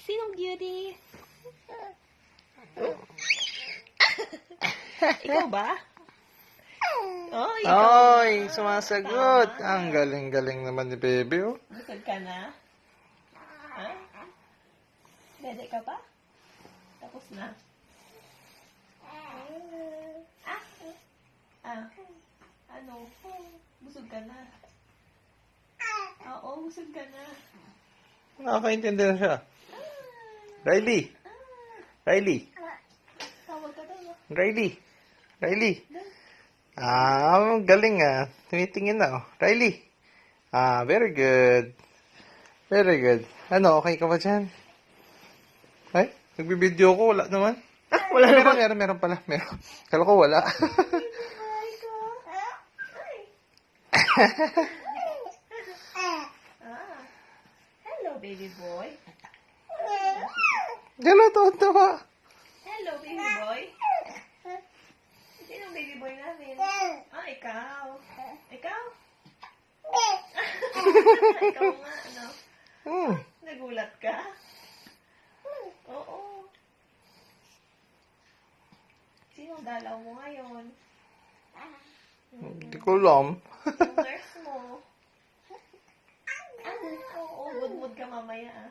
Sinong beauty? Ikaw ba? Oh, ikaw. Ay, sumasagot. Tama. Ang galing-galing naman ni baby, oh. Busog ka na? Ha? Dede ka pa? Tapos na. Ano? Busog ka na? Oo, busog ka na. Nakakaintindi na siya. Riley! Riley! Tawag ka tayo. Riley! Riley! Galing ah. Tumitingin na, oh. Riley! Very good. Very good. Ano, okay ka ba dyan? Ay, nagbibideo ko. Wala naman. Wala naman. Meron pala. Meron. Kala ko wala. Hello, baby boy. Hello, tawa. Hello, baby boy. Sino baby boy namin? Ikaw. Ikaw? Ikaw nga, ano? Nagulat ka? Oo. Sinong dalaw mo ngayon? Hindi ko alam. Yung nurse mo. Oo, good mood ka mamaya ah.